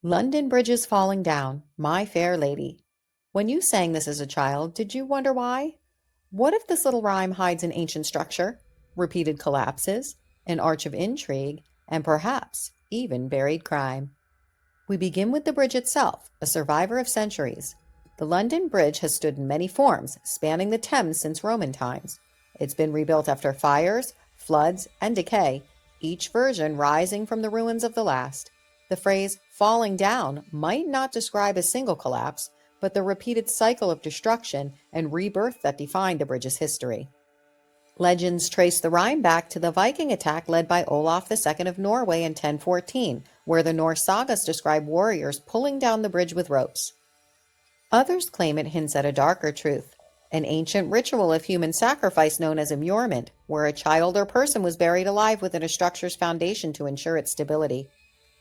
London Bridge is falling down, my fair lady. When you sang this as a child, did you wonder why? What if this little rhyme hides an ancient structure, repeated collapses, an arch of intrigue, and perhaps even buried crime? We begin with the bridge itself, a survivor of centuries. The London Bridge has stood in many forms, spanning the Thames since Roman times. It's been rebuilt after fires, floods, and decay, each version rising from the ruins of the last. The phrase falling down might not describe a single collapse, but the repeated cycle of destruction and rebirth that defined the bridge's history. Legends trace the rhyme back to the Viking attack led by Olaf II of Norway in 1014, where the Norse sagas describe warriors pulling down the bridge with ropes. Others claim it hints at a darker truth, an ancient ritual of human sacrifice known as immurement, where a child or person was buried alive within a structure's foundation to ensure its stability.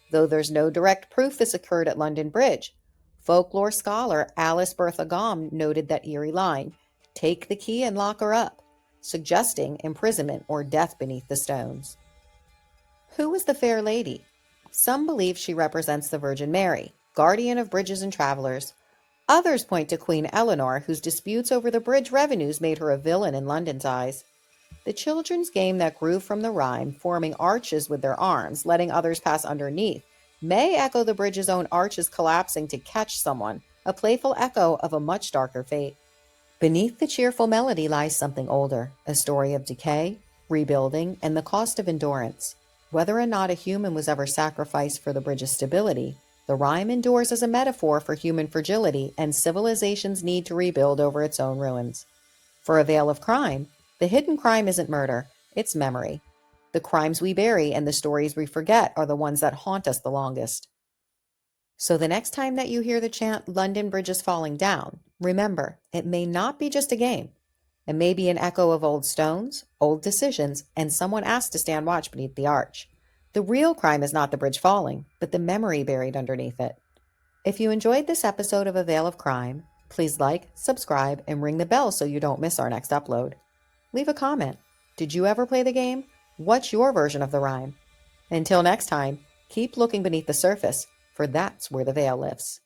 Though there's no direct proof this occurred at London Bridge, folklore scholar Alice Bertha Gaume noted that eerie line, "Take the key and lock her up," suggesting imprisonment or death beneath the stones. Who is the Fair Lady? Some believe she represents the Virgin Mary, guardian of bridges and travelers. Others point to Queen Eleanor, whose disputes over the bridge revenues made her a villain in London's eyes. The children's game that grew from the rhyme, forming arches with their arms, letting others pass underneath, may echo the bridge's own arches collapsing to catch someone, a playful echo of a much darker fate. Beneath the cheerful melody lies something older, a story of decay, rebuilding, and the cost of endurance. Whether or not a human was ever sacrificed for the bridge's stability, the rhyme endures as a metaphor for human fragility and civilization's need to rebuild over its own ruins. For a veil of crime, the hidden crime isn't murder, it's memory. The crimes we bury and the stories we forget are the ones that haunt us the longest. So the next time that you hear the chant, "London Bridge is falling down," remember, it may not be just a game. It may be an echo of old stones, old decisions, and someone asked to stand watch beneath the arch. The real crime is not the bridge falling, but the memory buried underneath it. If you enjoyed this episode of A Veil of Crime, please like, subscribe, and ring the bell so you don't miss our next upload. Leave a comment. Did you ever play the game? What's your version of the rhyme? Until next time, keep looking beneath the surface, for that's where the veil lifts.